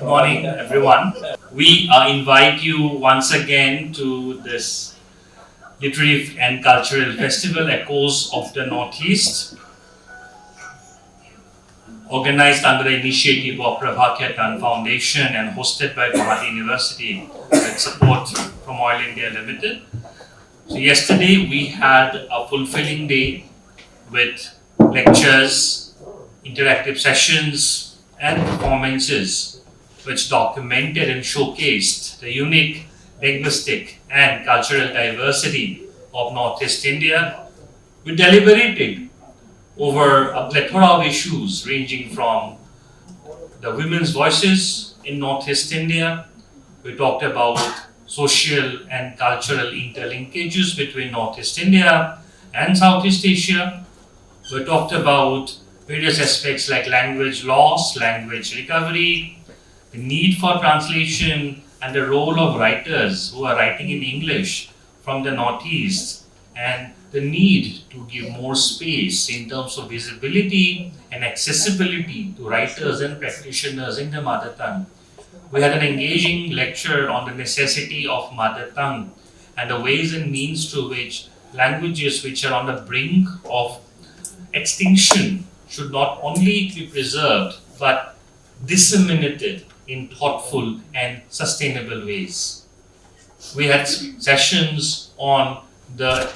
Good morning, everyone. We invite you once again to this literary and cultural festival, Echoes of the Northeast, organized under the initiative of Prabha Khaitan Foundation and hosted by Gauhati University with support from Oil India Limited. So yesterday we had a fulfilling day with lectures, interactive sessions, and performances which documented and showcased the unique linguistic and cultural diversity of Northeast India. We deliberated over a plethora of issues ranging from the women's voices in Northeast India. We talked about social and cultural interlinkages between Northeast India and Southeast Asia. We talked about various aspects like language loss, language recovery, the need for translation, and the role of writers who are writing in English from the Northeast, and the need to give more space in terms of visibility and accessibility to writers and practitioners in the mother tongue. We had an engaging lecture on the necessity of mother tongue and the ways and means through which languages which are on the brink of extinction should not only be preserved but disseminated in thoughtful and sustainable ways. We had sessions on the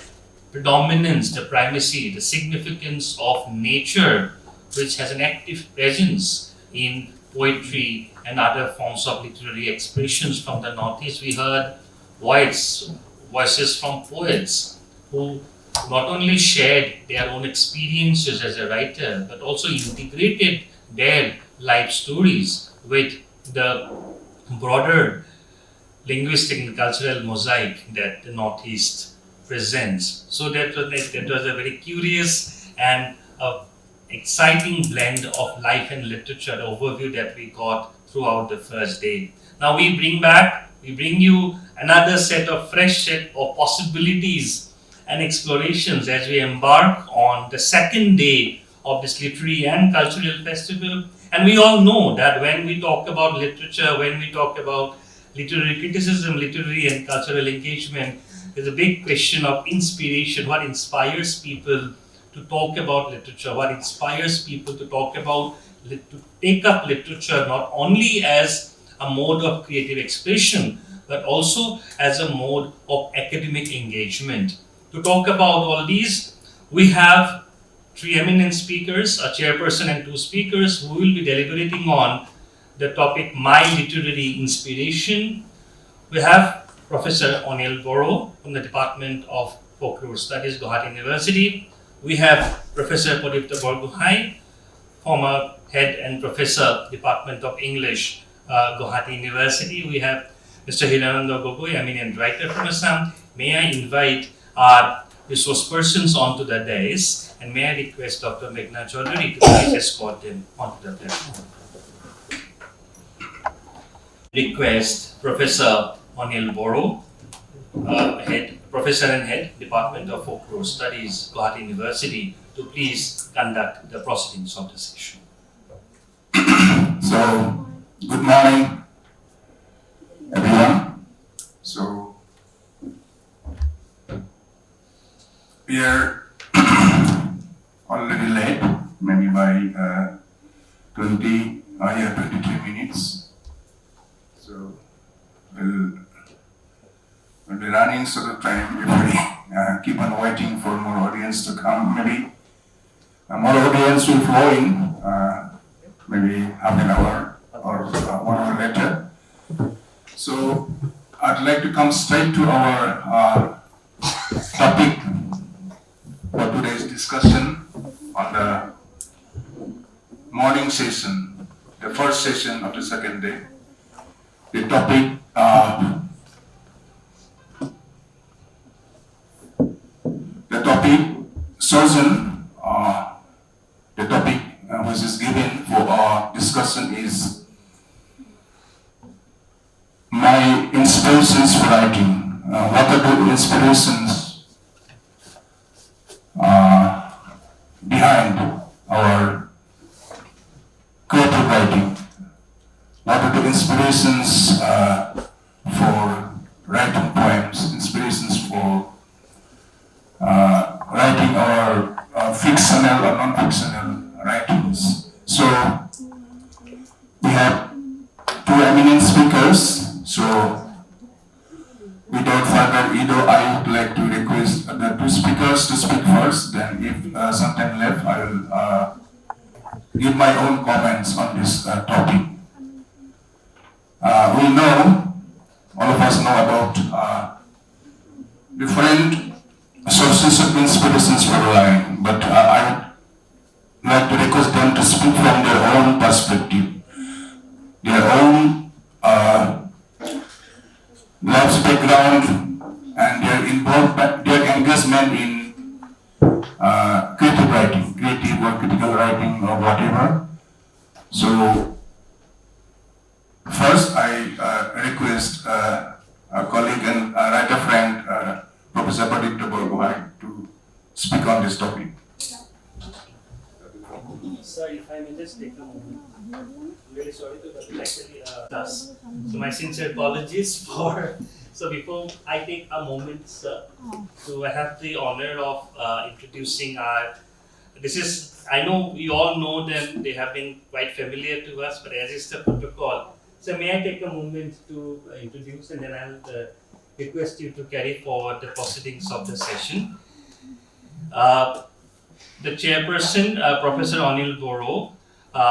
predominance, the primacy, the significance of nature, which has an active presence in poetry and other forms of literary expressions from the Northeast. We heard voices from poets who not only shared their own experiences as a writer, but also integrated their life stories with the broader linguistic and cultural mosaic that the Northeast presents. So that was a very curious and exciting blend of life and literature overview that we got throughout the first day. Now we bring you another fresh set of possibilities and explorations as we embark on the second day of this literary and cultural festival. And we all know that when we talk about literature, when we talk about literary criticism, literary and cultural engagement, there's a big question of inspiration. What inspires people to talk about literature? What inspires people to talk about, to take up literature not only as a mode of creative expression, but also as a mode of academic engagement? To talk about all these, we have three eminent speakers, a chairperson and two speakers who will be deliberating on the topic My Literary Inspiration. We have Professor Anil Boro from the Department of Folklore Studies, Gauhati University. We have Professor Pradipta Borgohain, former head and professor, Department of English, Gauhati University. We have Mr. Hridayananda Gogoi, eminent writer from Assam. May I invite our resource persons onto the dais, and may I request Dr. Meghna Chaudhary to please escort them onto the platform. Request Professor Anil Boro, Professor and Head, Department of Folklore Studies, Gauhati University, to please conduct the proceedings of the session. So, good morning, everyone. So, we are already late, maybe by 23 minutes. So, we'll be running sort of time if we keep on waiting for more audience to come. Maybe more audience will flow in, maybe half an hour or 1 hour later. So, I'd like to come straight to our topic for today's discussion on the morning session, the first session of the second day. The topic chosen, the topic which is given for our discussion is my inspirations for writing. What are the inspirations behind our creative writing? what are the inspirations for writing poems, inspirations for writing our fictional or non-fictional writings. So we have two eminent speakers. So without further ado, I would like to request the two speakers to speak first. Then, if some time left, I will give my own comments on this topic. We know, all of us know about different sources of inspirations for writing, but I would like to request them to speak from their own perspective, their own life's background, and their engagement in creative writing, creative or critical writing or whatever. So first I request a colleague and writer friend, Professor Pradipta Borgohain, to speak on this topic. Sir, if I may just take a moment. I'm really sorry to but actually us. So my sincere apologies for. So before I take a moment, sir, so I have the honor of introducing our. This is, I know we all know them. They have been quite familiar to us, but as is the protocol. So may I take a moment to introduce, and then I'll request you to carry forward the proceedings of the session. The chairperson, Professor Anil Boro,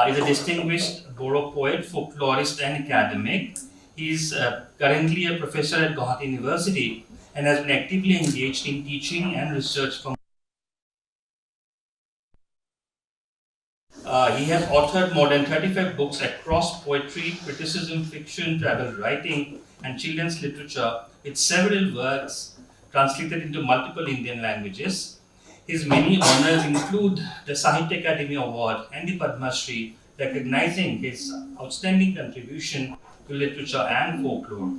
is a distinguished Boro poet, folklorist, and academic. He is currently a professor at Gauhati University and has been actively engaged in teaching and research. He has authored more than 35 books across poetry, criticism, fiction, travel writing, and children's literature, with several works translated into multiple Indian languages. His many honors include the Sahitya Akademi Award and the Padma Shri, recognizing his outstanding contribution to literature and folklore.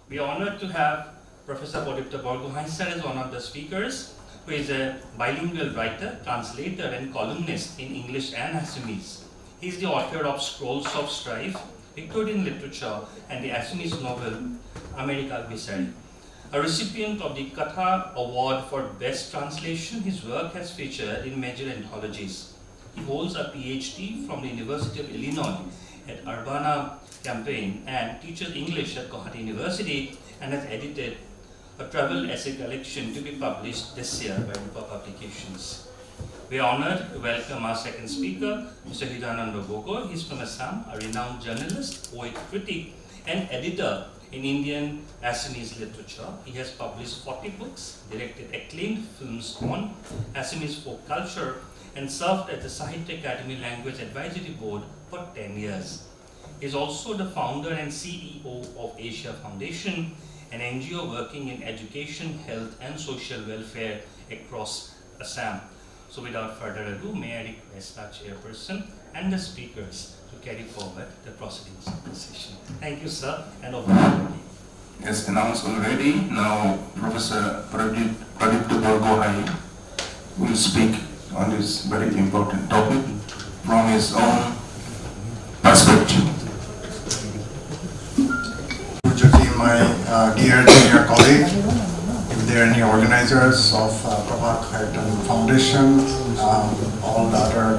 We are honored to have Professor Pradipta Borgohain sir as one of the speakers, who is a bilingual writer, translator, and columnist in English and Assamese. He is the author of Scrolls of Strife, Victorian Literature, and the Assamese novel America Bisari. A recipient of the Katha Award for Best Translation, his work has featured in major anthologies. He holds a PhD from the University of Illinois at Urbana-Champaign and teaches English at Gauhati University and has edited a travel essay collection to be published this year by Prabha Publications. We are honored to welcome our second speaker, Mr. Hridayananda Gogoi. He is from Assam, a renowned journalist, poet, critic, and editor in Indian Assamese literature. He has published 40 books, directed acclaimed films on Assamese folk culture, and served at the Sahitya Akademi Language Advisory Board for 10 years. He is also the founder and CEO of Asia Foundation, an NGO working in education, health, and social welfare across Assam. So without further ado, may I request our chairperson and the speakers to carry forward the proceedings of the session. Thank you, sir, and over to you. As announced already, now Professor Pradipta Borgohain will speak on this very important topic from his own perspective. My dear junior colleague, if there are any organizers of Prabha Khaitan Foundation, all the other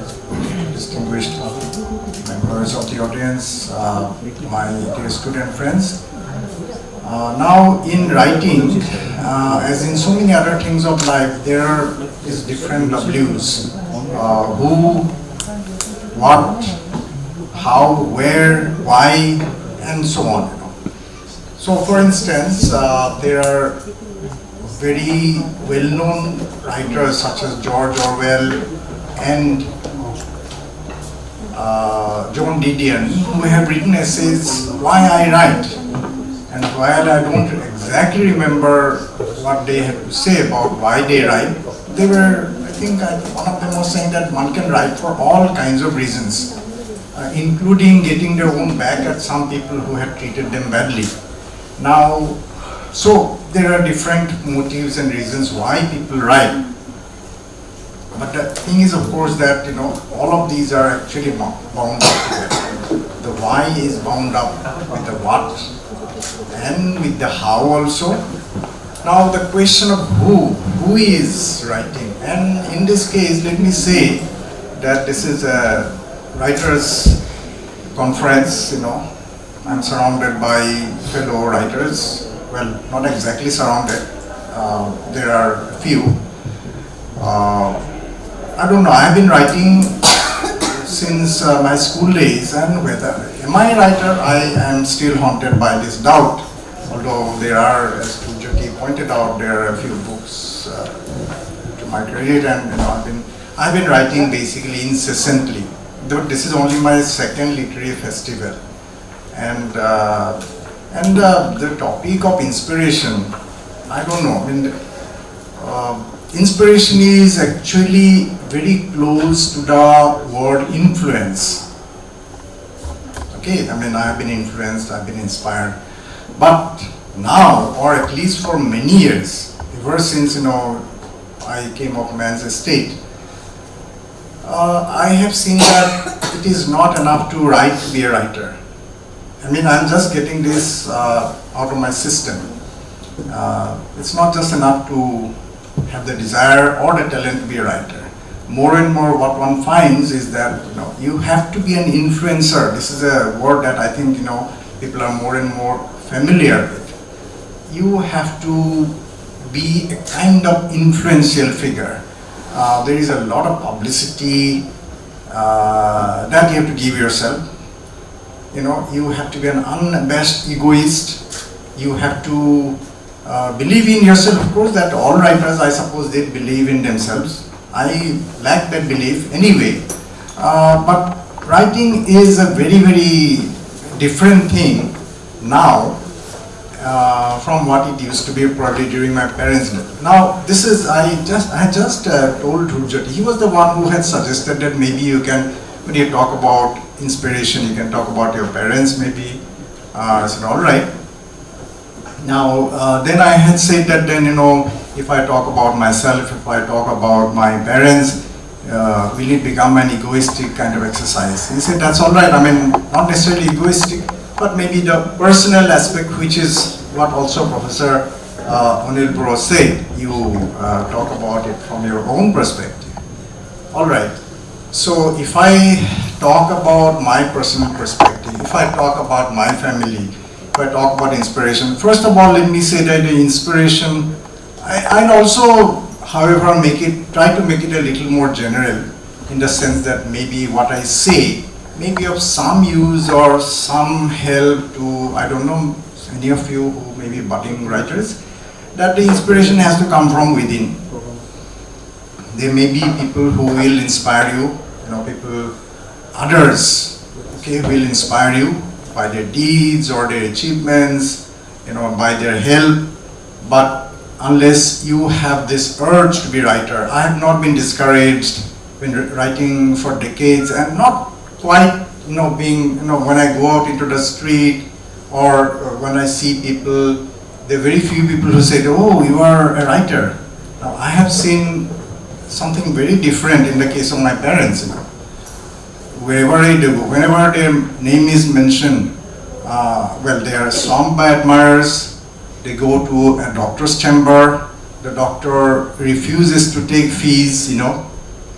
distinguished members of the audience, my dear student friends. Now in writing, as in so many other things of life, there is different W's. Who, what, how, where, why, and so on. So for instance, there are very well-known writers such as George Orwell and John Didion, who have written essays, Why I Write. And while I don't exactly remember what they have to say about why they write, they were, I think one of them was saying that one can write for all kinds of reasons, including getting their own back at some people who have treated them badly. Now, so there are different motives and reasons why people write. But the thing is, of course, that all of these are actually bound up together. The why is bound up with the what and with the how also. Now the question of who is writing, and in this case, let me say that this is a writers' conference. I'm surrounded by fellow writers. Well, not exactly surrounded. There are a few. I don't know. I've been writing since my school days, and whether am I a writer, I am still haunted by this doubt. Although there are, as Pujyoti pointed out, there are a few books to my credit, and I've been writing basically incessantly. Though this is only my second literary festival, and the topic of inspiration, I don't know. Inspiration is actually very close to the word influence. Okay, I have been influenced, I've been inspired. But now, or at least for many years, ever since I came of man's estate, I have seen that it is not enough to write to be a writer. I'm just getting this out of my system. It's not just enough to have the desire or the talent to be a writer. More and more what one finds is that you have to be an influencer. This is a word that I think people are more and more familiar with. You have to be a kind of influential figure. There is a lot of publicity that you have to give yourself. You have to be an unabashed egoist. You have to believe in yourself. Of course, that all writers, I suppose, they believe in themselves. I lack that belief anyway. But writing is a very, very different thing now from what it used to be probably during my parents' days. Now, this is, I just told Rujat, he was the one who had suggested that maybe you can, when you talk about inspiration, you can talk about your parents maybe. I said, all right. Now, then I had said that then, if I talk about myself, if I talk about my parents, will it become an egoistic kind of exercise? He said, that's all right. Not necessarily egoistic, but maybe the personal aspect, which is what also Professor Anil Boro said. You talk about it from your own perspective. All right. So if I talk about my personal perspective, if I talk about my family, if I talk about inspiration, first of all, let me say that the inspiration, I'd also, however, try to make it a little more general, in the sense that maybe what I say may be of some use or some help to, I don't know, any of you who may be budding writers, that the inspiration has to come from within. There may be people who will inspire you, others, will inspire you by their deeds or their achievements, by their help, but unless you have this urge to be a writer, I have not been discouraged when writing for decades, and not quite, being, when I go out into the street or when I see people, there are very few people who say, oh, you are a writer. Now, I have seen something very different in the case of my parents. Wherever I do, whenever their name is mentioned, they are swamped by admirers. They go to a doctor's chamber. The doctor refuses to take fees,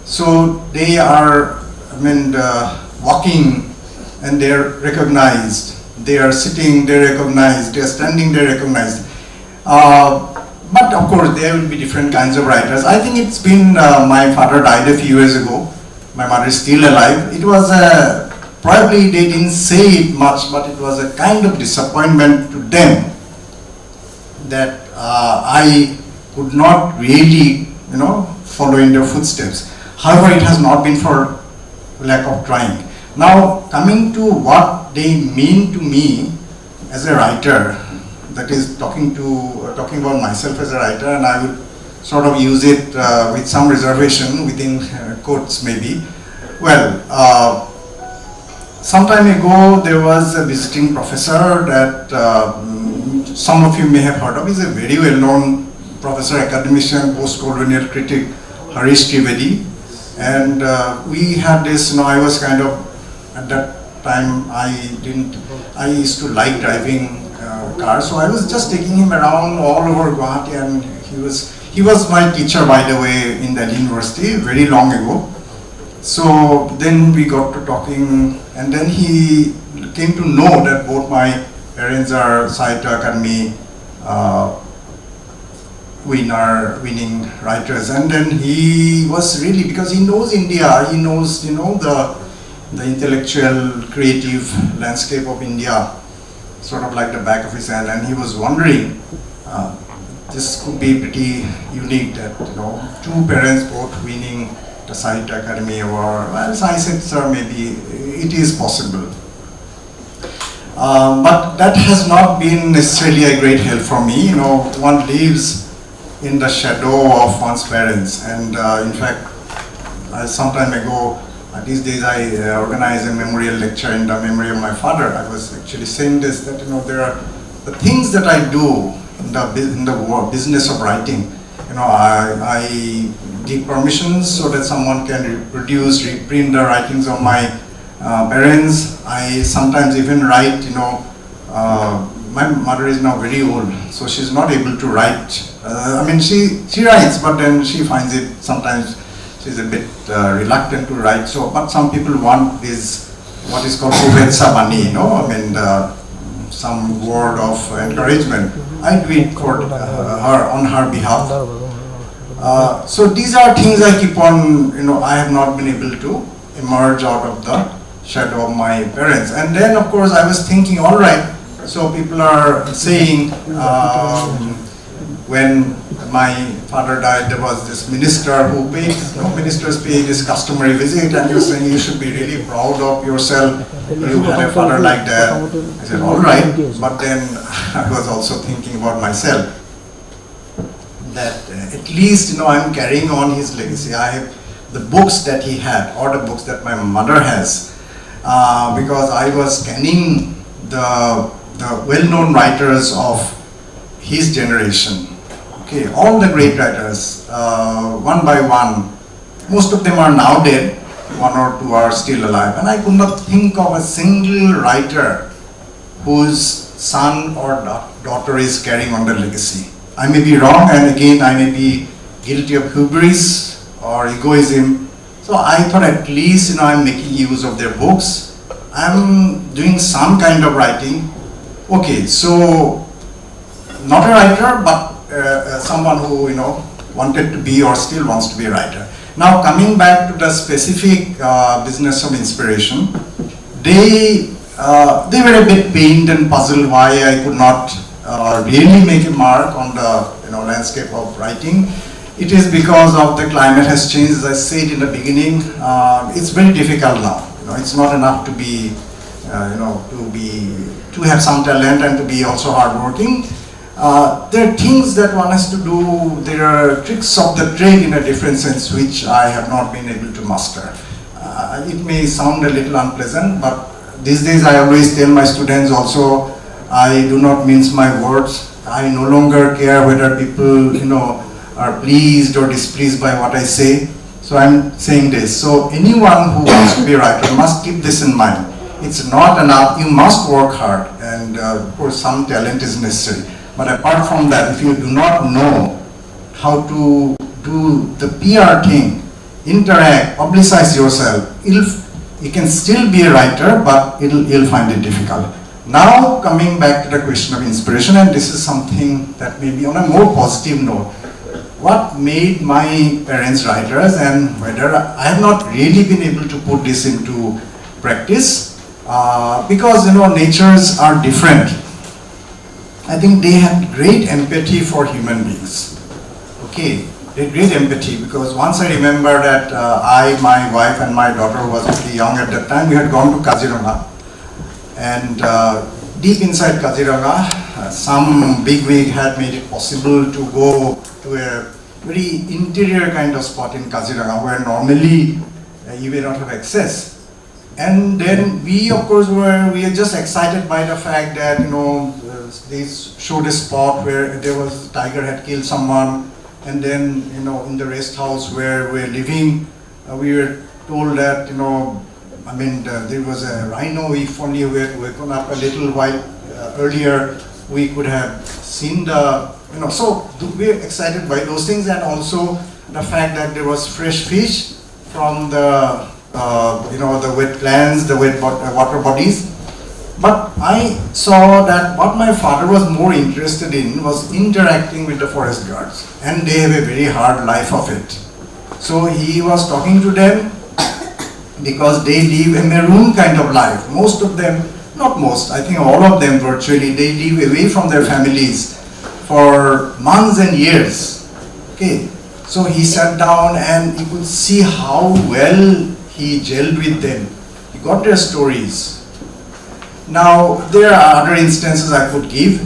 So they are, walking and they are recognized. They are sitting, they are recognized. They are standing, they are recognized. But of course, there will be different kinds of writers. I think it's been, my father died a few years ago. My mother is still alive. It was probably they didn't say it much, but it was a kind of disappointment to them that I could not really, follow in their footsteps. However, it has not been for lack of trying. Now, coming to what they mean to me as a writer, that is talking about myself as a writer, and I would sort of use it with some reservation within quotes maybe. Well, some time ago there was a visiting professor that some of you may have heard of. He's a very well-known professor, academician, post-colonial critic, Harish Trivedi. And we had this, I was kind of, at that time, I used to like driving cars, so I was just taking him around all over Guwahati, and he was my teacher, by the way, in Delhi University, very long ago. So then we got to talking, and then he came to know that both my parents are Sahitya Akademi winning writers, and then he was really, because he knows India, he knows the intellectual, creative landscape of India, sort of like the back of his hand, and he was wondering, this could be pretty unique that two parents both winning the Sahitya Akademi Award. Well, so I said, sir, maybe it is possible. But that has not been necessarily a great help for me. One lives in the shadow of one's parents, and in fact, some time ago, these days I organize a memorial lecture in the memory of my father. I was actually saying this, that there are the things that I do in the business of writing. I give permissions so that someone can reprint the writings of my parents. I sometimes even write, my mother is now very old, so she's not able to write. She writes, but then she finds it sometimes she's a bit reluctant to write. So, but some people want this, what is called Shubhetsa Bani, some word of encouragement. I do it for her, on her behalf. So these are things I keep on, I have not been able to emerge out of the shadow of my parents. And then, of course, I was thinking, all right, so people are saying, when my father died, there was this minister who paid, ministers pay this customary visit, and you're saying you should be really proud of yourself. You had a father like that. I said, all right, but then I was also thinking about myself, that at least, I'm carrying on his legacy. I have the books that he had, or the books that my mother has, because I was scanning the well-known writers of his generation. Okay, all the great writers, one by one. Most of them are now dead, one or two are still alive, and I could not think of a single writer whose son or daughter is carrying on the legacy. I may be wrong, and again I may be guilty of hubris or egoism. So I thought, at least I'm making use of their books. I'm doing some kind of writing. Okay, so not a writer, but someone who wanted to be or still wants to be a writer. Now coming back to the specific business of inspiration, they were a bit pained and puzzled why I could not really make a mark on the landscape of writing. It is because of the climate has changed, as I said in the beginning. It's very difficult now. It's not enough to be, to have some talent and to be also hardworking. There are things that one has to do. There are tricks of the trade in a different sense which I have not been able to master. It may sound a little unpleasant, but these days I always tell my students also, I do not mince my words. I no longer care whether people, are pleased or displeased by what I say. So I'm saying this. So anyone who wants to be a writer must keep this in mind. It's not enough. You must work hard, and of course some talent is necessary. But apart from that, if you do not know how to do the PR thing, interact, publicize yourself, you can still be a writer, but you'll find it difficult. Now coming back to the question of inspiration, and this is something that may be on a more positive note. What made my parents writers, and whether I have not really been able to put this into practice, because natures are different. I think they had great empathy for human beings. Okay, they had great empathy, because once I remember that my wife and my daughter who was pretty young at that time, we had gone to Kaziranga, and deep inside Kaziranga, some bigwig had made it possible to go to a very interior kind of spot in Kaziranga where normally you may not have access. And then we, of course, were just excited by the fact that, they showed a spot where there was a tiger had killed someone, and then, in the rest house where we're living, we were told that, there was a rhino. If only we had woken up a little while earlier, we could have seen so we're excited by those things, and also the fact that there was fresh fish from the the wetlands, the water bodies. But I saw that what my father was more interested in was interacting with the forest guards, and they have a very hard life of it. So he was talking to them because they live a maroon kind of life. Most of them, not most, I think all of them virtually, they live away from their families for months and years. Okay, so he sat down and you could see how well he gelled with them. He got their stories. Now, there are other instances I could give.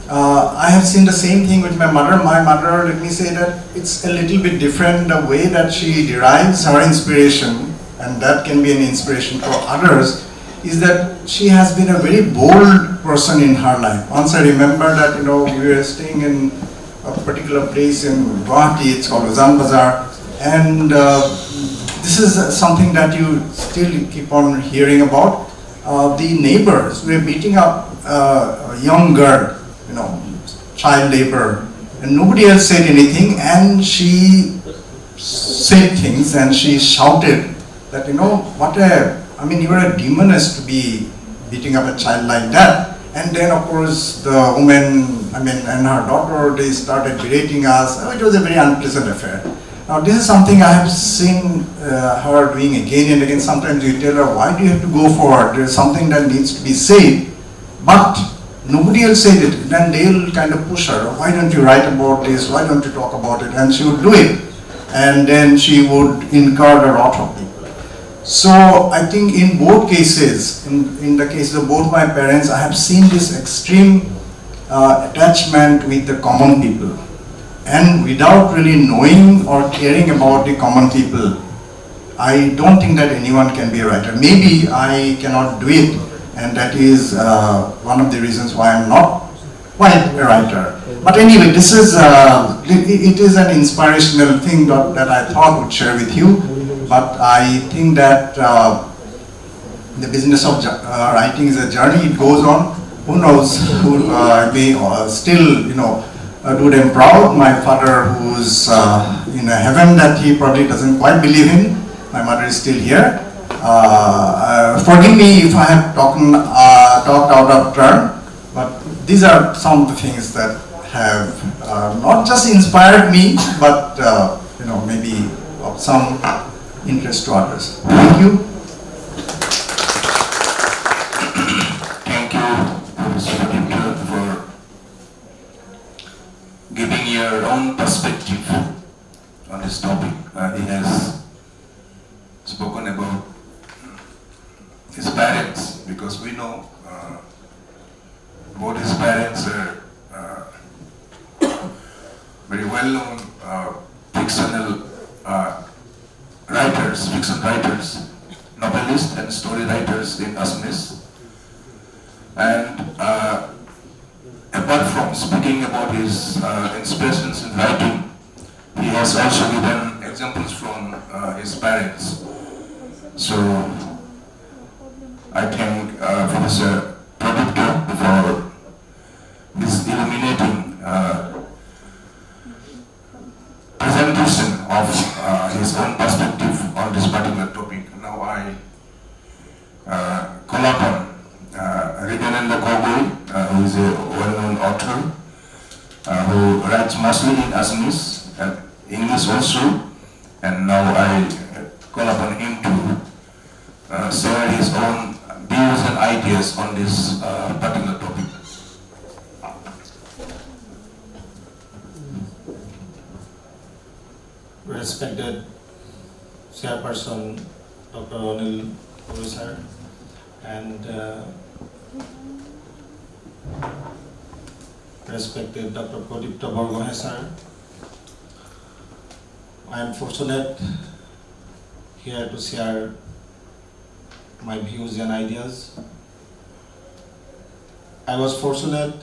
I have seen the same thing with my mother. My mother, let me say that it's a little bit different the way that she derives her inspiration, and that can be an inspiration for others, is that she has been a very bold person in her life. Once I remember that, we were staying in a particular place in Guwahati, it's called Uzan Bazaar, and this is something that you still keep on hearing about. The neighbors were beating up a young girl, child labor, and nobody else said anything, and she said things and she shouted that, you are a demoness to be beating up a child like that. And then of course the woman, and her daughter, they started berating us. It was a very unpleasant affair. Now this is something I have seen her doing again and again. Sometimes you tell her, why do you have to go forward? There's something that needs to be said, but nobody else said it. Then they'll kind of push her, why don't you write about this? Why don't you talk about it? And she would do it. And then she would incur the wrath of people. So I think in both cases, in the case of both my parents, I have seen this extreme attachment with the common people. And without really knowing or caring about the common people, I don't think that anyone can be a writer. Maybe I cannot do it, and that is one of the reasons why I'm not quite a writer. But anyway, this is it is an inspirational thing that I thought would share with you. But I think that the business of writing is a journey. It goes on. Who knows? Who may still, do them proud. My father, who's in a heaven that he probably doesn't quite believe in. My mother is still here. Forgive me if I have talked out of turn, but these are some of the things that have not just inspired me, but maybe of some interest to others. Thank you. Thank you, Mr. Pradipta, for giving your own perspective on this topic. He has spoken about his parents, because we know both his parents are very well-known fictional fiction writers, novelists and story writers in Assamese. And apart from speaking about his inspirations in writing, he has also given examples from his parents. So I thank Professor Pradipta for his illuminating presentation of his own perspective on this particular topic. Now I call upon Hridayananda Gogoi, who is a well-known author, who writes mostly in Assamese and English also, and now I call upon him to share his own views and ideas on this particular topic. Respected Chairperson Dr. Anil sir, and respected Dr. Pradipta Borgohain sir, I am fortunate here to share my views and ideas. I was fortunate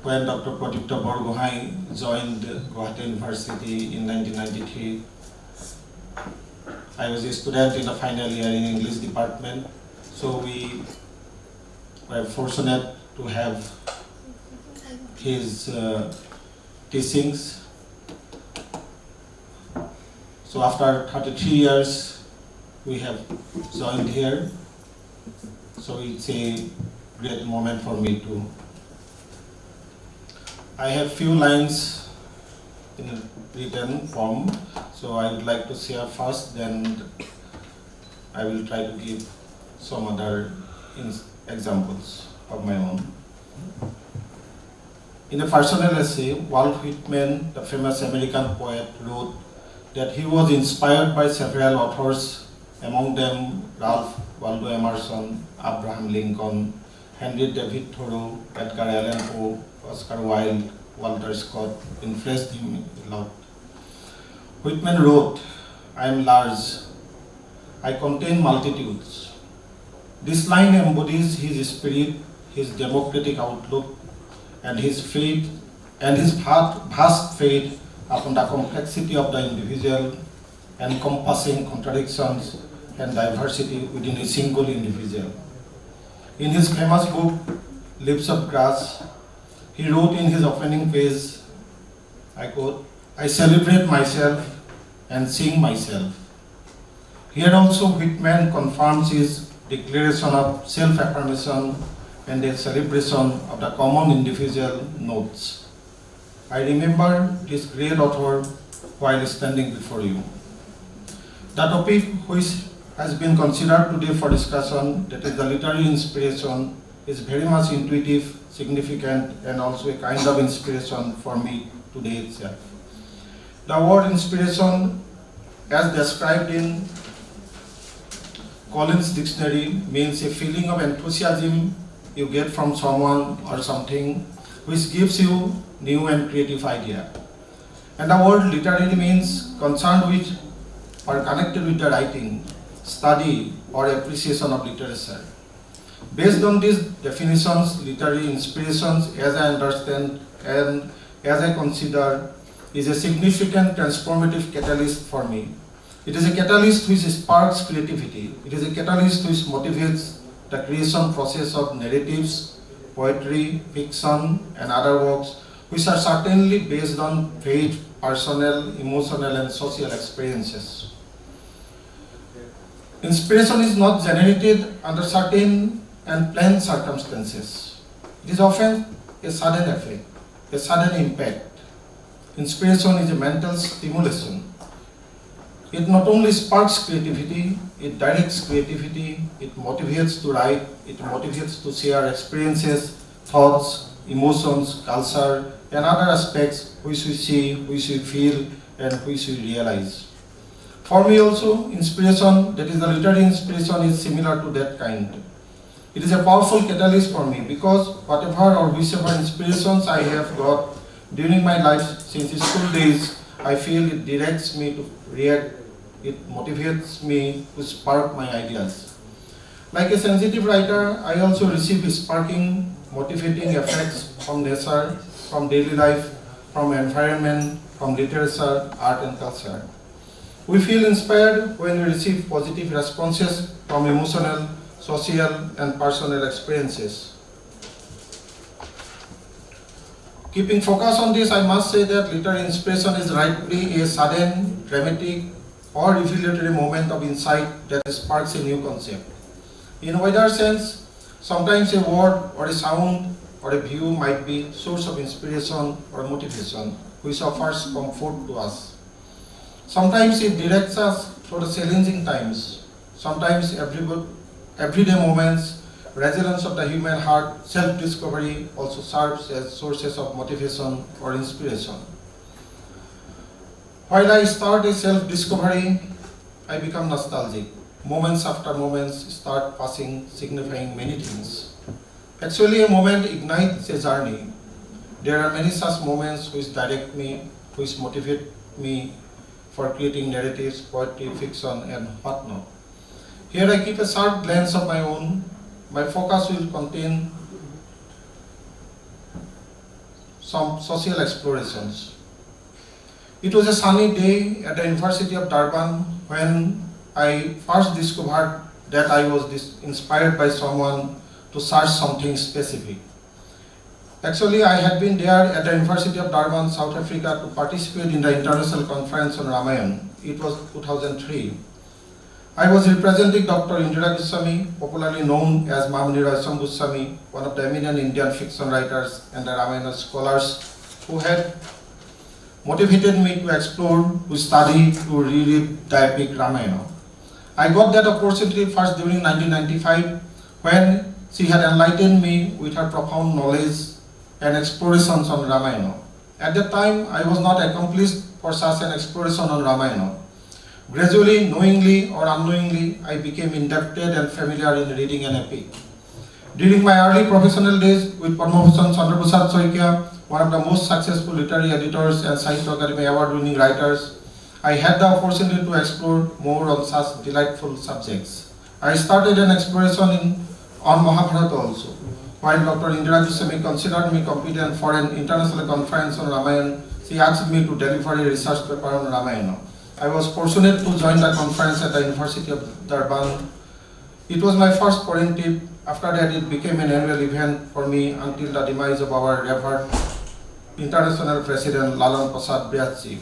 when Dr. Pradipta Borgohain joined Gauhati University in 1993 I was a student in the final year in English department, so we were fortunate to have his teachings. So after 33 years, we have joined here. So it's a great moment for me too. I have few lines in written form, so I would like to share first, then I will try to give some other examples of my own. In a personal essay, Walt Whitman, the famous American poet, wrote that he was inspired by several authors, among them Ralph Waldo Emerson, Abraham Lincoln, Henry David Thoreau, Edgar Allan Poe, Oscar Wilde, Walter Scott influenced him a lot. Whitman wrote, "I am large, I contain multitudes." This line embodies his spirit, his democratic outlook, and his faith, and his vast faith upon the complexity of the individual, encompassing contradictions and diversity within a single individual. In his famous book, Leaves of Grass, he wrote in his opening page, I quote, "I celebrate myself and sing myself." Here also Whitman confirms his declaration of self-affirmation and a celebration of the common individual notes. I remember this great author while standing before you. The topic which has been considered today for discussion, that is the literary inspiration, is very much intuitive, significant, and also a kind of inspiration for me today itself. The word inspiration, as described in Collins Dictionary, means a feeling of enthusiasm you get from someone or something which gives you new and creative idea. And the word literary means concerned with or connected with the writing, study, or appreciation of literature. Based on these definitions, literary inspirations, as I understand and as I consider, is a significant transformative catalyst for me. It is a catalyst which sparks creativity. It is a catalyst which motivates the creation process of narratives, poetry, fiction, and other works, which are certainly based on faith, personal, emotional, and social experiences. Inspiration is not generated under certain and planned circumstances. It is often a sudden effect, a sudden impact. Inspiration is a mental stimulation. It not only sparks creativity, it directs creativity, it motivates to write, it motivates to share experiences, thoughts, emotions, culture, and other aspects which we see, which we feel, and which we realize. For me also, inspiration, that is the literary inspiration, is similar to that kind. It is a powerful catalyst for me because whatever or whichever inspirations I have got during my life since school days, I feel it directs me to react, it motivates me to spark my ideas. Like a sensitive writer, I also receive sparking, motivating effects from nature, from daily life, from environment, from literature, art and culture. We feel inspired when we receive positive responses from emotional, social, and personal experiences. Keeping focus on this, I must say that literary inspiration is rightly a sudden, dramatic, or revelatory moment of insight that sparks a new concept. In a wider sense, sometimes a word or a sound or a view might be source of inspiration or motivation, which offers comfort to us. Sometimes it directs us through the challenging times. Sometimes everyday moments, resilience of the human heart, self-discovery also serves as sources of motivation or inspiration. While I start a self-discovery, I become nostalgic. Moments after moments start passing, signifying many things. Actually, a moment ignites a journey. There are many such moments which direct me, which motivate me for creating narratives, poetry, fiction, and whatnot. Here I keep a sharp glance of my own. My focus will contain some social explorations. It was a sunny day at the University of Durban when I first discovered that I was inspired by someone to search something specific. Actually, I had been there at the University of Durban, South Africa to participate in the International Conference on Ramayana. It was 2003. I was representing Dr. Indira Goswami, popularly known as Mamuni Raisam Goswami, one of the eminent Indian fiction writers and the Ramayana scholars who had motivated me to explore, to study, to reread the epic Ramayana. I got that opportunity first during 1995 when she had enlightened me with her profound knowledge and explorations on Ramayana. At that time, I was not accomplished for such an exploration on Ramayana. Gradually, knowingly or unknowingly, I became indebted and familiar in reading an epic. During my early professional days with Padma Bhushan Chandra Prasad Soikia, one of the most successful literary editors and Sahitya Academy Award-winning writers, I had the opportunity to explore more on such delightful subjects. I started an exploration on Mahabharata also. While Dr. Indira Goswami considered me competent for an international conference on Ramayana, she asked me to deliver a research paper on Ramayana. I was fortunate to join the conference at the University of Durban. It was my first foreign trip. After that, it became an annual event for me until the demise of our revered international president Lalan Prasad Vyasji.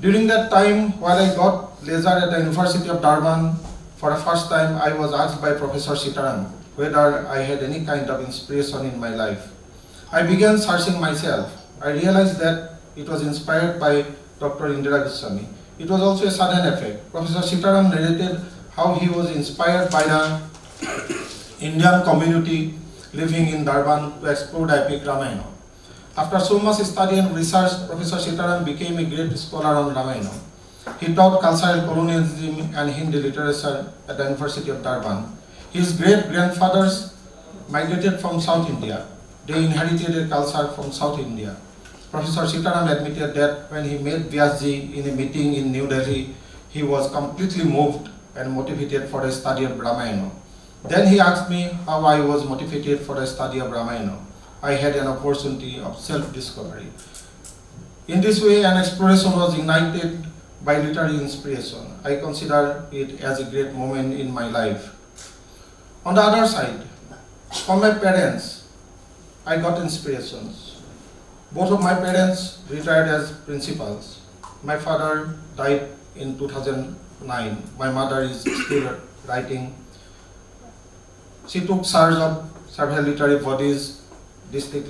During that time, while I got leisure at the University of Durban, for the first time I was asked by Professor Sitaram whether I had any kind of inspiration in my life. I began searching myself. I realized that it was inspired by Dr. Indira Goswami. It was also a sudden effect. Professor Sitaram narrated how he was inspired by the Indian community living in Durban to explore the epic Ramayana. After so much study and research, Professor Sitaram became a great scholar on Ramayana. He taught cultural colonialism and Hindi literature at the University of Durban. His great-grandfathers migrated from South India. They inherited a culture from South India. Professor Sitaram admitted that when he met Vyasji in a meeting in New Delhi, he was completely moved and motivated for the study of Ramayana. Then he asked me how I was motivated for the study of Ramayana. I had an opportunity of self-discovery. In this way, an exploration was ignited by literary inspiration. I consider it as a great moment in my life. On the other side, from my parents, I got inspirations. Both of my parents retired as principals. My father died in 2009. My mother is still writing. She took charge of several literary bodies, district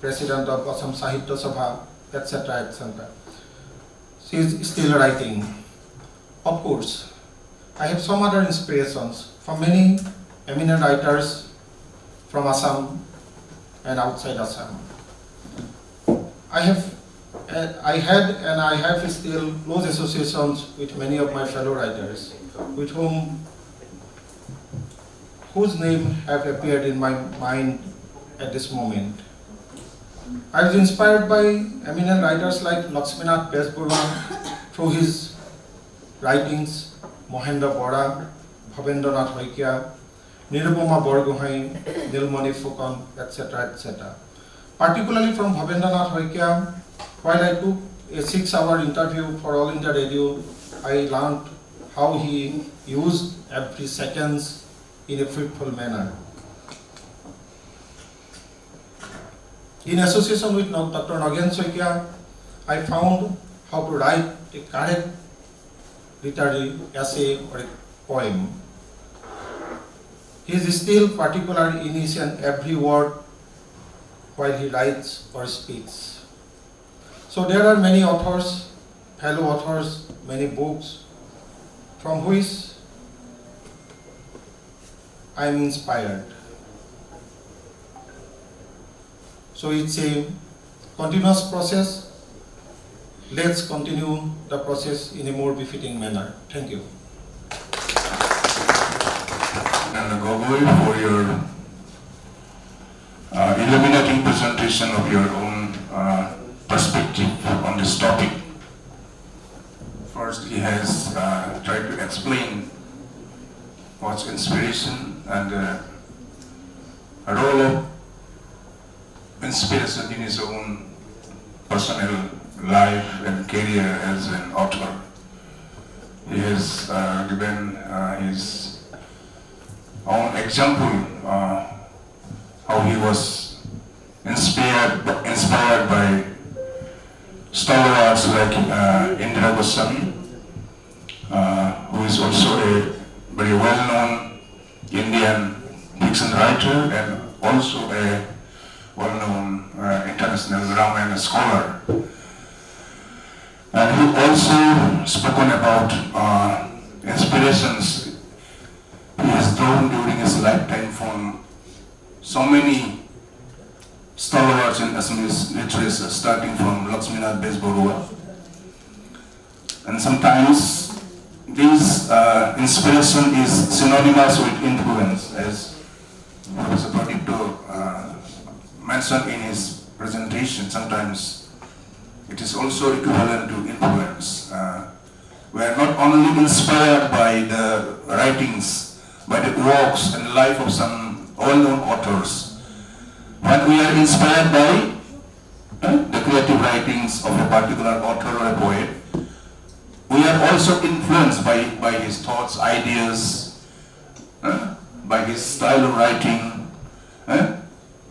president of Assam Sahitya Sabha, etc., etc. She is still writing. Of course, I have some other inspirations from many eminent writers from Assam and outside Assam. I had and I have still close associations with many of my fellow writers, with whose names have appeared in my mind at this moment. I was inspired by eminent writers like Lakshminath Besburman through his writings, Mohendra Bora, Bhavendranath Hoikia, Nirupama Borgohain, Nilmani Fukan, etc., etc. Particularly from Bhavendranath Hoikia, while I took a 6-hour interview for All India Radio, I learned how he used every second in a fruitful manner. In association with Dr. Nagen Soikia, I found how to write a correct literary essay or a poem. He is still particular in each and every word while he writes or speaks. So there are many authors, fellow authors, many books from which I am inspired. So it's a continuous process. Let's continue the process in a more befitting manner. Thank you. And Gogoi, for your illuminating presentation of your own perspective on this topic. First, he has tried to explain what's inspiration and the role of inspiration in his own personal life and career as an author. he has given his own example, how he was inspired by stalwarts like Indira Goswami, who is also a very well-known Indian fiction writer and also a well-known international Ramayana scholar. And he also spoken about inspirations he has drawn during his lifetime from so many stalwarts in Assamese literature, starting from Lakshminath Boro. And sometimes this inspiration is synonymous with influence, as Professor Pradipta mentioned in his presentation. Sometimes it is also equivalent to influence. We are not only inspired by the writings, by the works and life of some well-known authors, but we are inspired by the creative writings of a particular author or a poet. We are also influenced by his thoughts, ideas, by his style of writing,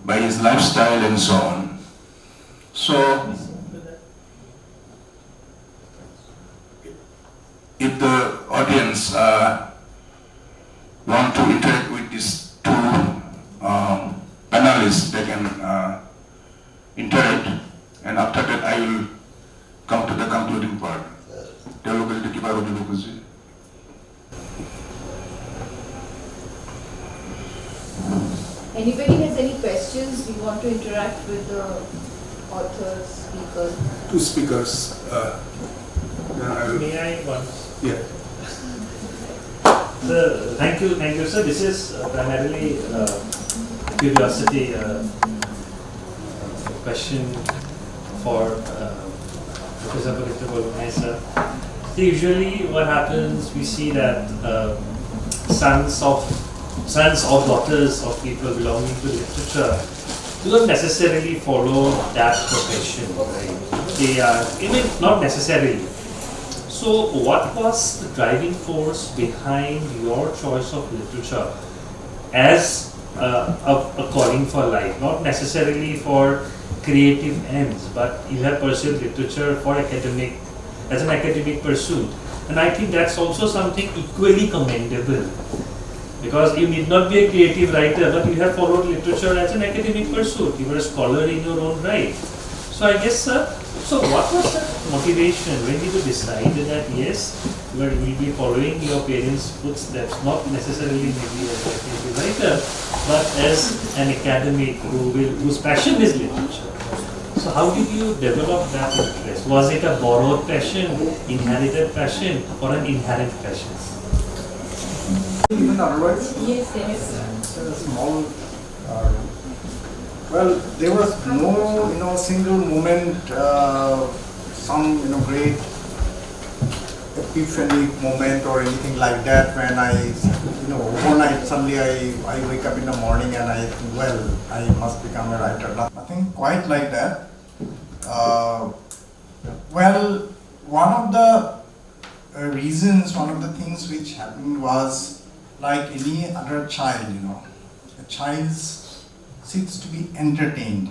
by his lifestyle and so on. So, if the audience want to interact with these two panelists, they can interact, and after that I will come to the concluding part. Anybody has any questions? You want to interact with the authors, speakers? Two speakers. May I once? Yeah. Thank you, sir. This is primarily curiosity question for Professor Pradipta Borgohain, sir. So usually, what happens? We see that sons of daughters of people belonging to literature do not necessarily follow that profession, right? They are, even not necessarily. So, what was the driving force behind your choice of literature as a calling for life? Not necessarily for creative ends, but you have pursued literature for as an academic pursuit. And I think that's also something equally commendable, because you need not be a creative writer, but you have followed literature as an academic pursuit. You were a scholar in your own right. So I guess, sir, so what was the motivation? When did you decide that yes, you will be following your parents' footsteps, not necessarily maybe as a creative writer, but as an academic whose passion is literature? So how did you develop that interest? Was it a borrowed passion, inherited passion, or an inherent passion? Even otherwise, Yes, yes. it's a small. Well, there was no, single moment, some, great epiphany moment or anything like that when I, overnight suddenly I wake up in the morning and I think, well, I must become a writer. Nothing quite like that. Well, one of the reasons, one of the things which happened was like any other child, a child seeks to be entertained.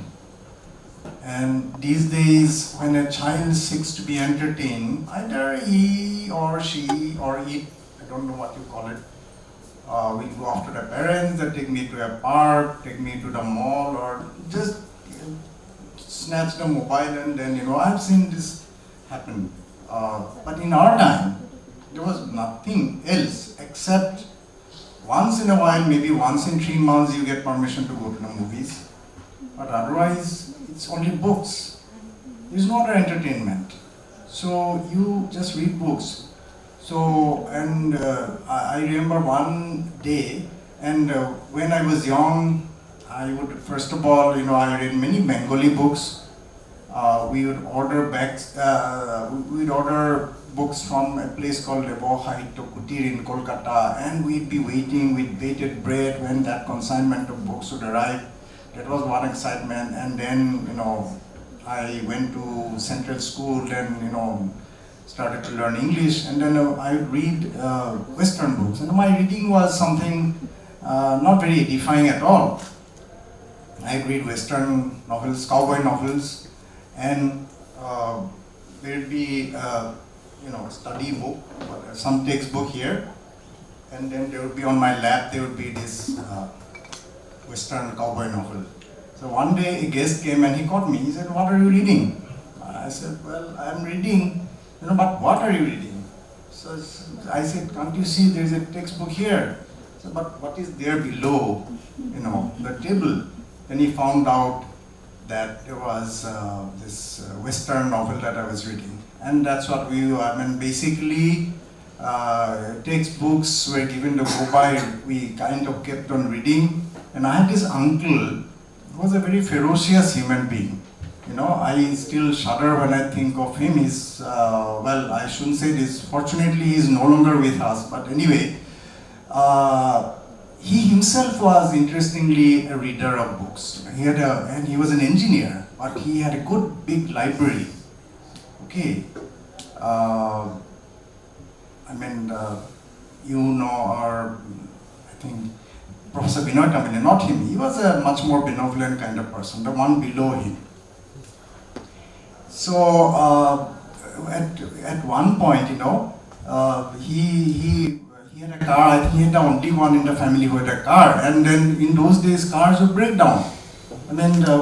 And these days, when a child seeks to be entertained, either he or she or it, I don't know what you call it, will go after the parents, that take me to a park, take me to the mall, or just snatch the mobile, and then, I've seen this happen. But in our time, there was nothing else except once in a while, maybe once in 3 months, you get permission to go to the movies. But otherwise, it's only books. There's no other entertainment. So you just read books. So, and I remember one day, and when I was young, I would, first of all, I read many Bengali books. We would order books from a place called Gogoi in Kolkata, and we'd be waiting with bated breath when that consignment of books would arrive. That was one excitement. And then, I went to central school, and, started to learn English, and then I read Western books. And my reading was something not very edifying at all. I read Western novels, cowboy novels, and there would be study book, some textbook here, and then there would be on my lap there would be this Western cowboy novel. So one day a guest came and he caught me. He said, "What are you reading?" I said, "Well, I am reading, but what are you reading?" So I said, "Can't you see there is a textbook here?" So, "But what is there below, the table?" Then he found out that there was this Western novel that I was reading. And that's what basically textbooks were given to Gogoi, we kind of kept on reading. And I had this uncle who was a very ferocious human being. I still shudder when I think of him. He's, I shouldn't say this, fortunately he's no longer with us, but anyway, he himself was interestingly a reader of books. And he was an engineer, but he had a good big library. Okay. I think Professor Binoy Kamine, not him. He was a much more benevolent kind of person, the one below him. So at one point, he had a car. I think he had the only one in the family who had a car. And then in those days, cars would break down.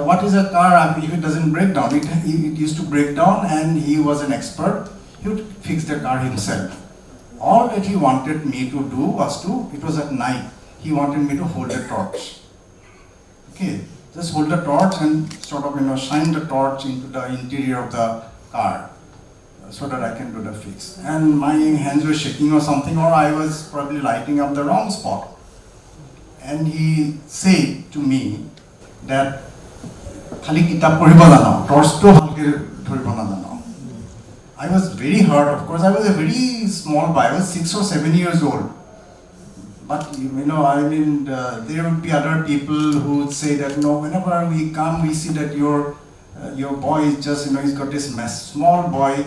What is a car if it doesn't break down? It used to break down, and he was an expert. He would fix the car himself. All that he wanted me to do was it was at night, he wanted me to hold a torch. Okay, just hold the torch and sort of, shine the torch into the interior of the car so that I can do the fix. And my hands were shaking or something, or I was probably lighting up the wrong spot. And he said to me that, "Khali kitab poriba jano, torch to halke thoriba na jano." I was very hurt, of course. I was a very small boy. I was 6 or 7 years old. But, there would be other people who would say that, whenever we come, we see that your boy is just, he's got this small boy,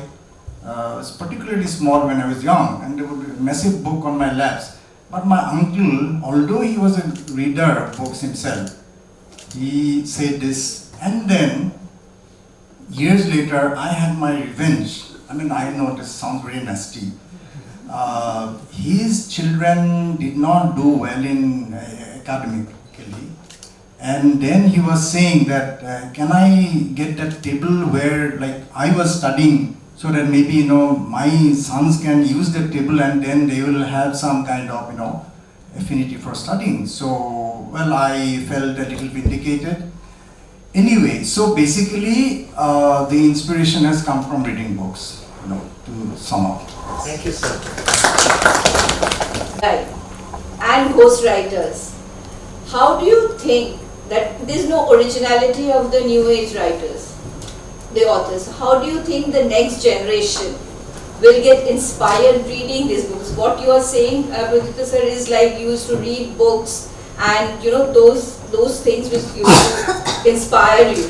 it's particularly small when I was young, and there would be a massive book on my laps. But my uncle, although he was a reader of books himself, he said this, and then years later, I had my revenge. I know this sounds very nasty. His children did not do well in academically, and then he was saying that, "Can I get that table where I was studying, so that maybe my sons can use that table, and then they will have some kind of affinity for studying." So I felt a little vindicated. Anyway, so basically, the inspiration has come from reading books, to sum up. Thank you, sir. Right. And ghostwriters. How do you think that there's no originality of the new age writers, the authors? How do you think the next generation will get inspired reading these books? What you are saying, Pradipta sir, is like you used to read books and those things which used to inspire you.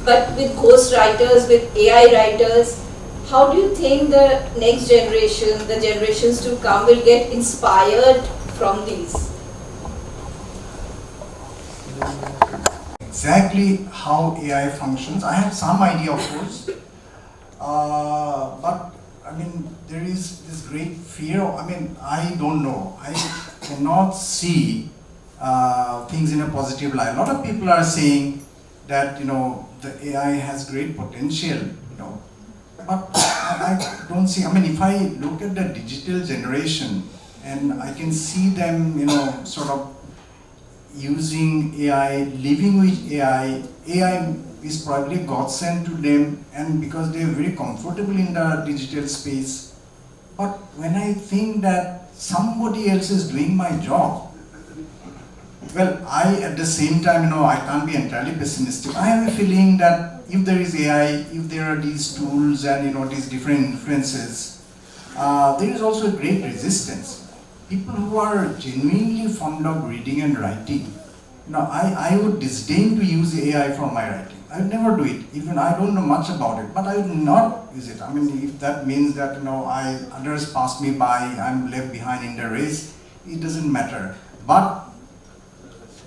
But with ghostwriters, with AI writers, how do you think the next generation, the generations to come, will get inspired from these? Exactly how AI functions, I have some idea, of course, but there is this great fear. I don't know. I cannot see things in a positive light. A lot of people are saying that the AI has great potential, but I don't see. If I look at the digital generation, and I can see them, sort of using AI, living with AI. AI is probably godsend to them, and because they are very comfortable in the digital space. But when I think that somebody else is doing my job, I at the same time, I can't be entirely pessimistic. I have a feeling that if there is AI, if there are these tools and these different influences, there is also a great resistance. People who are genuinely fond of reading and writing, I would disdain to use AI for my writing. I would never do it. Even I don't know much about it, but I would not use it. I mean, if that means that others pass me by, I'm left behind in the race, it doesn't matter. But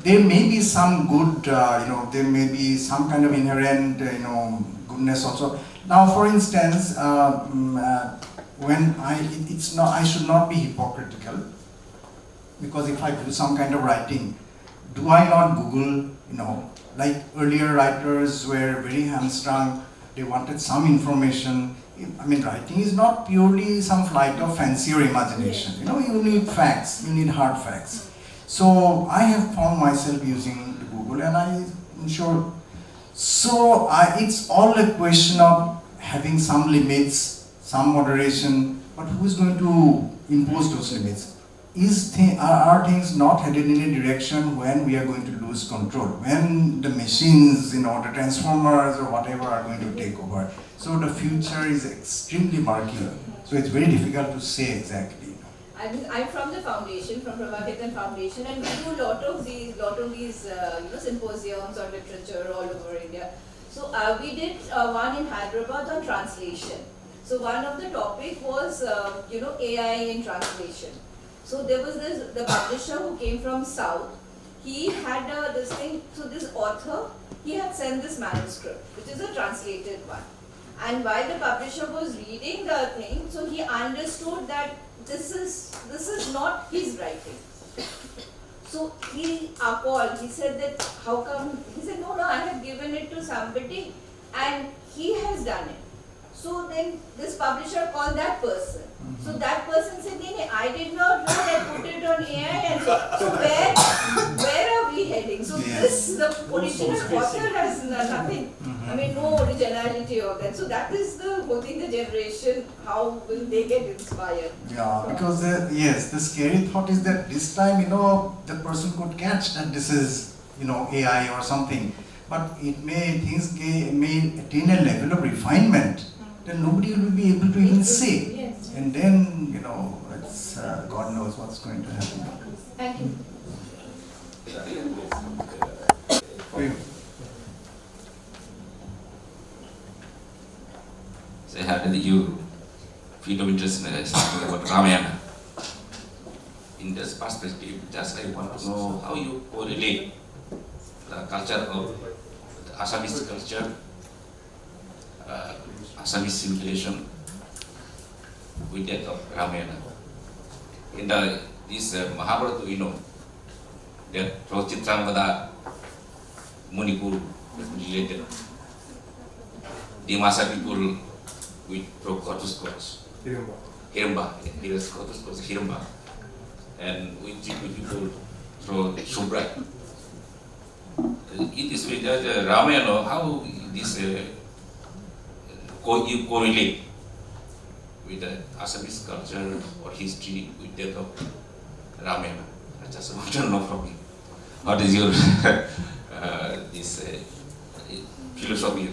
there may be some good, there may be some kind of inherent, goodness also. Now, for instance, when I should not be hypocritical, because if I do some kind of writing, do I not Google, like earlier writers were very hamstrung, they wanted some information. I mean, writing is not purely some flight of fancy or imagination. You need facts, you need hard facts. So I have found myself using Google, and I'm sure. So it's all a question of having some limits, some moderation, but who is going to impose those limits? Are things not headed in a direction when we are going to lose control? When the machines, the transformers or whatever are going to take over? So the future is extremely murky. So it's very difficult to say exactly. I'm from the foundation, from Prabha Khaitan Foundation, and we do a lot of these symposiums on literature all over India. So we did one in Hyderabad on translation. So one of the topic was AI in translation. So there was the publisher who came from South. He had this thing. So this author, he had sent this manuscript, which is a translated one. And while the publisher was reading the thing, so he understood that this is not his writing. So he called. He said that how come? He said no, I have given it to somebody, and he has done it. So then this publisher called that person. So that person said, "Nee, I did not know that. Put it on AI." And so where are we heading? So the original author has nothing. I mean, no originality of that. So that is the whole thing. The generation, how will they get inspired? Yeah, because the scary thought is that this time, the person could catch that this is, AI or something, but things may attain a level of refinement that nobody will be able to even say. Yes. And then, it's God knows what's going to happen. Thank you. So how did you feel of interest in something about Ramayana? In this perspective, just I want to know how you correlate the culture of the Assamese culture, Assamese civilization with that of Ramayana. In this Mahabharata, we know that Chitrampada Manipur is related. The Masa people with Procotus gods. Hiramba. Hiramba. And with Jipu people through Shubra. It is with Ramayana, how this you correlate with the Assamese culture or history with that of Ramayana. I just want to know from you. What is your this philosophy?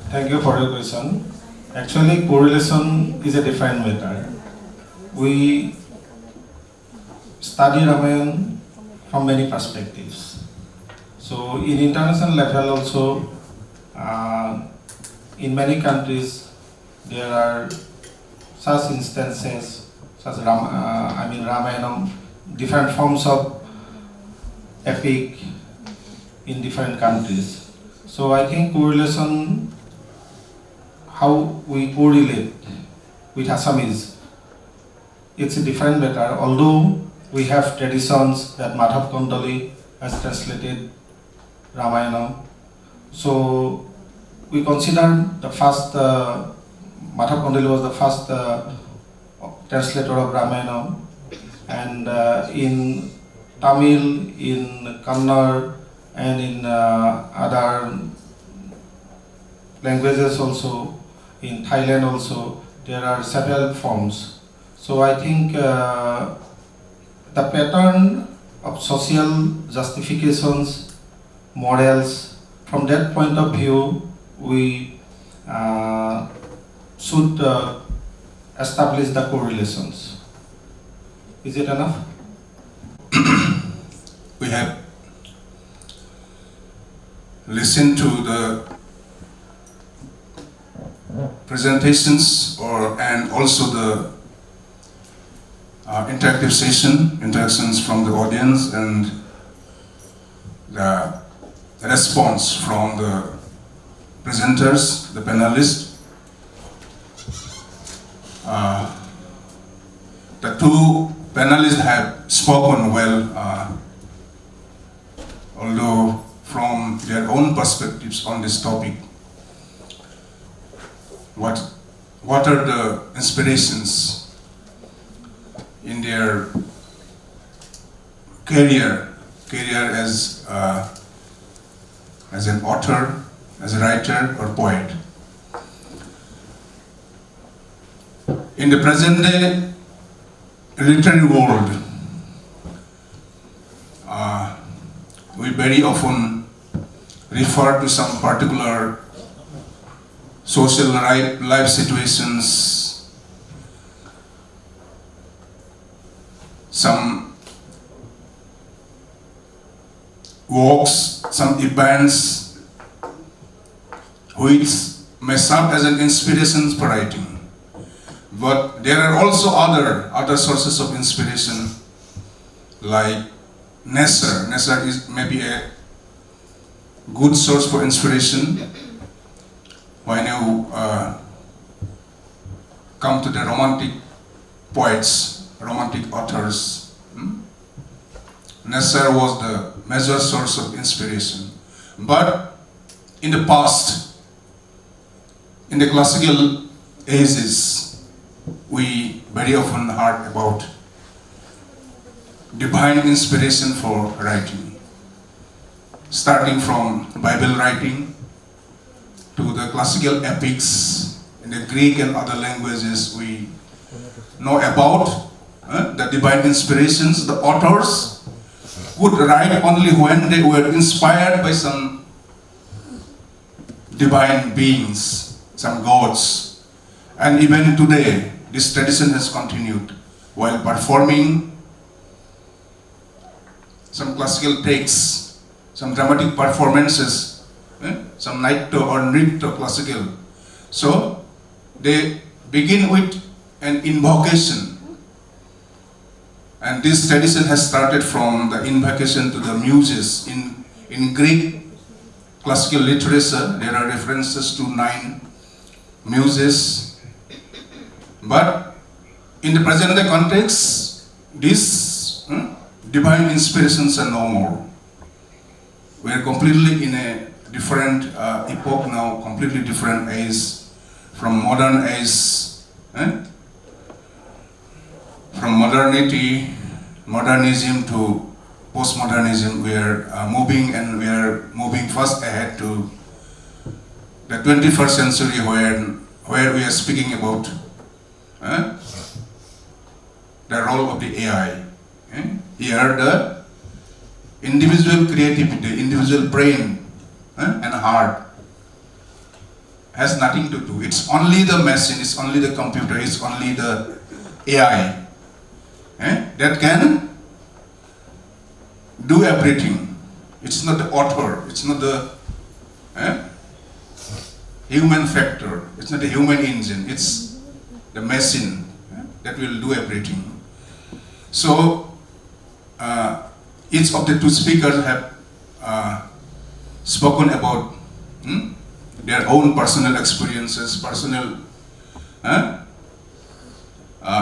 Thank you for your question. Actually, correlation is a different matter. We study Ramayana from many perspectives. So, in international level also, in many countries, there are such instances, such Ramayana, different forms of epic in different countries. So, I think correlation, how we correlate with Assamese, it's a different matter. Although we have traditions that Madhav Kondali has translated Ramayana, so we consider the first, Madhav Kondali was the first translator of Ramayana, and in Tamil, in Kannada, and in other languages also, in Thailand also, there are several forms. So I think the pattern of social justifications, morals, from that point of view, we should establish the correlations. Is it enough? we have listened to the presentations and also the interactions from the audience and the response from the presenters, the panelists. The two panelists have spoken well, although from their own perspectives on this topic. What are the inspirations in their career as an author, as a writer or poet? In the present day literary world, we very often refer to some particular social life situations, some walks, some events which may serve as an inspiration for writing. But there are also other sources of inspiration, like nature. Nature is maybe a good source for inspiration. When you come to the romantic poets, romantic authors, nature was the major source of inspiration. But in the past, in the classical ages, we very often heard about divine inspiration for writing, starting from Bible writing to the classical epics in the Greek and other languages. We know about the divine inspirations. The authors would write only when they were inspired by some divine beings, some gods. And even today, this tradition has continued while performing some classical texts, some dramatic performances, some naitya or nritya classical. So they begin with an invocation, and this tradition has started from the invocation to the muses. In Greek classical literature, there are references to 9 muses, but in the present day context, these divine inspirations are no more. We are completely in a different epoch now, completely different age, from modern age, from modernism to postmodernism. We are moving fast ahead to the 21st century, where we are speaking about the role of the AI. Here, the individual creativity, the individual brain and heart has nothing to do. It's only the machine, it's only the computer, it's only the AI that can do everything. It's not the author, it's not the human factor, it's not the human engine, it's the machine that will do everything. So each of the two speakers have spoken about their own personal experiences, personal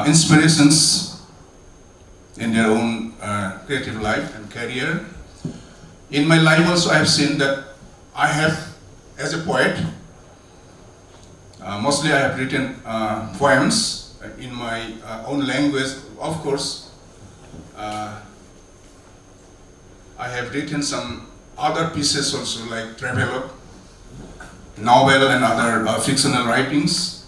inspirations in their own creative life and career. In my life also, I have seen that I have, as a poet, mostly I have written poems in my own language. Of course, I have written some other pieces also, like travelogue, novel and other fictional writings.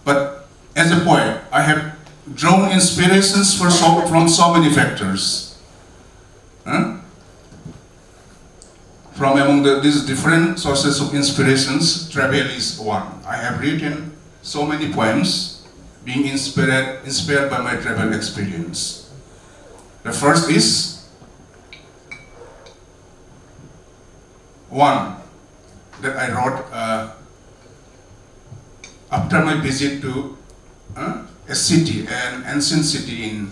But as a poet, I have drawn inspirations from so many factors. From among these different sources of inspirations, travel is one. I have written so many poems being inspired by my travel experience. The first is one that I wrote after my visit to a city, an ancient city in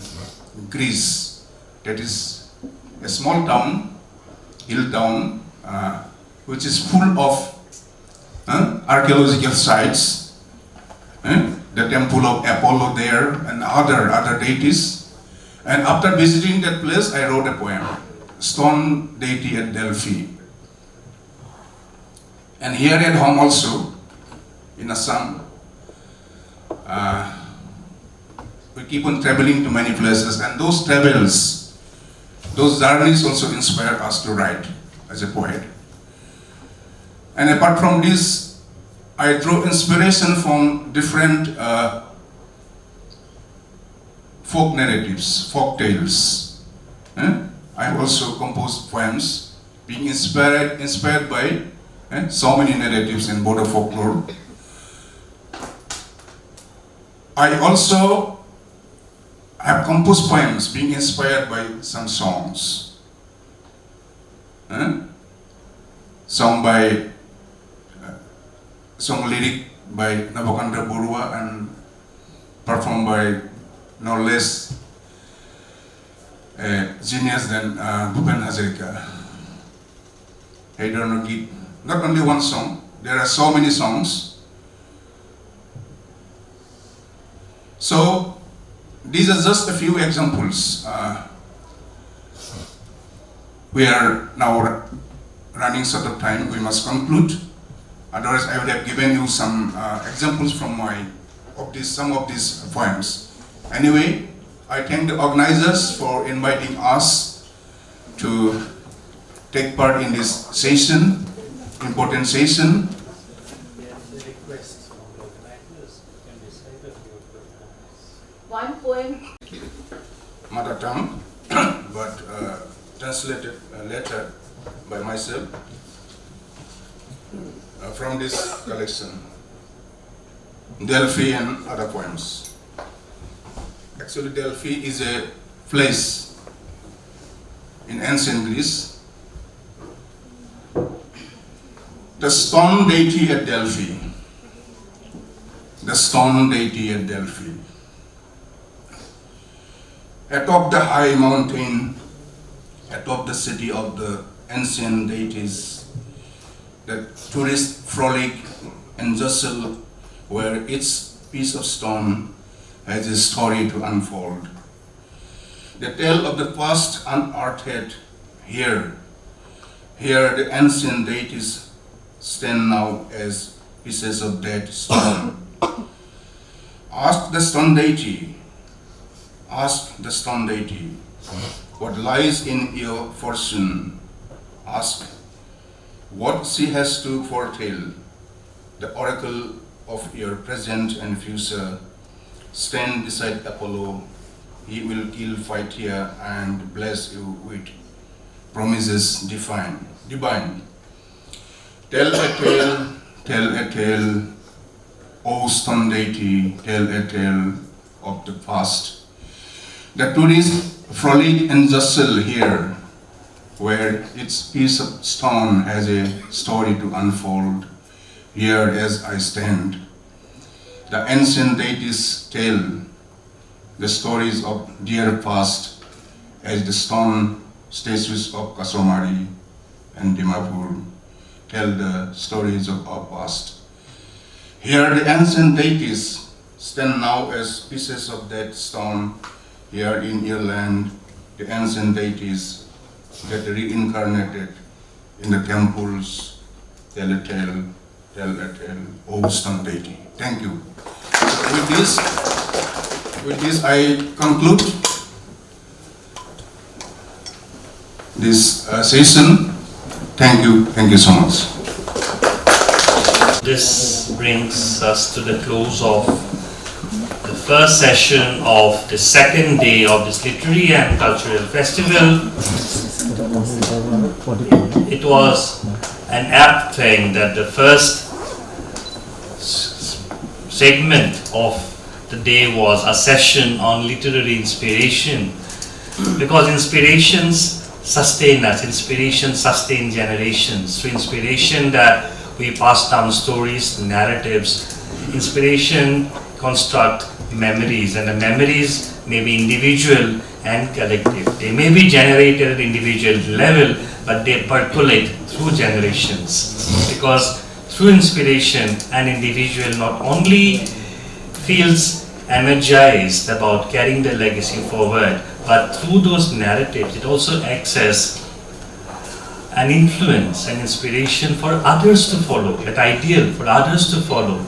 Greece, that is a small town, hill town, which is full of archaeological sites, the temple of Apollo there and other deities. And after visiting that place, I wrote a poem, Stone Deity at Delphi. And here at home also, in Assam, we keep on traveling to many places, and those travels, those journeys also inspire us to write as a poet. And apart from this, I draw inspiration from different folk narratives, folk tales. I have also composed poems being inspired by so many narratives in Boro folklore. I also have composed poems being inspired by some songs. Song lyric by Nabokanda Borua and performed by no less genius than Bhupen Hazarika. I don't know, not only one song, there are so many songs. So these are just a few examples. We are now running short of time, we must conclude. Otherwise, I would have given you some examples from some of these poems. Anyway, I thank the organizers for inviting us to take part in this session, important session. One poem. Mother tongue, but translated later by myself from this collection, Delphi and other poems. Actually, Delphi is a place in ancient Greece. The stone deity at Delphi. The stone deity at Delphi. Atop the high mountain, atop the city of the ancient deities, the tourists frolic and jostle where each piece of stone has a story to unfold. The tale of the past unearthed here. Here the ancient deities stand now as pieces of dead stone. Ask the stone deity, what lies in your fortune. Ask what she has to foretell, the oracle of your present and future. Stand beside Apollo, he will kill Phytia and bless you with promises divine. Tell a tale, O stone deity, tell a tale of the past. The tourists frolic and jostle here, where its piece of stone has a story to unfold. Here as I stand, the ancient deities tell the stories of dear past as the stone statues of Kasomari and Dimapur tell the stories of our past. Here the ancient deities stand now as pieces of that stone. Here in your land, the ancient deities that reincarnated in the temples tell a tale, O stone deity. Thank you. With this I conclude this session. Thank you so much. This brings us to the close of the first session of the second day of this literary and cultural festival. It was an apt thing that the first segment of the day was a session on literary inspiration, because inspirations sustain us. Inspiration sustain generations. Through inspiration that we pass down stories, narratives. Inspiration construct memories, and the memories may be individual and collective. They may be generated at individual level, but they percolate through generations. Because through inspiration, an individual not only feels energized about carrying the legacy forward, but through those narratives, it also acts as an influence, an inspiration for others to follow, an ideal for others to follow.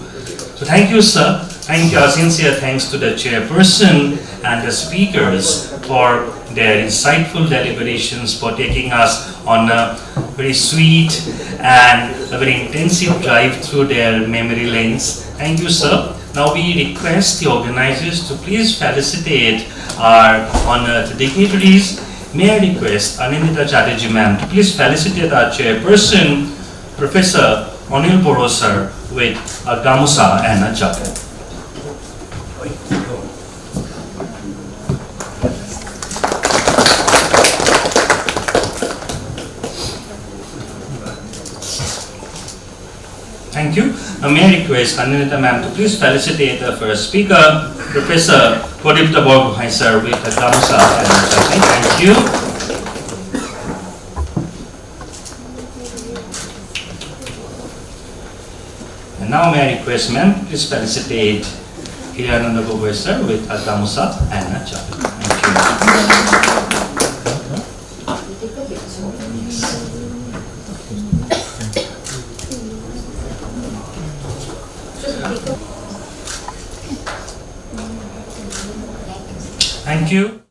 So thank you, sir. Thank you, sincere thanks to the chairperson and the speakers for their insightful deliberations, for taking us on a very sweet and a very intensive drive through their memory lanes. Thank you, sir. Now we request the organizers to please felicitate our honored dignitaries. May I request Anil Chatterjee ma'am to please felicitate our chairperson, Professor Anil Boro sir, with a gamusa and a jacket. Thank you. Now may I request Anilita ma'am to please felicitate the first speaker, Professor Pradipta Borgohain sir, with a gamusa and a jacket. Thank you. And now may I request ma'am, please felicitate Hridayananda Gogoi sir with a gamusa and a jacket. Thank you. Thank you.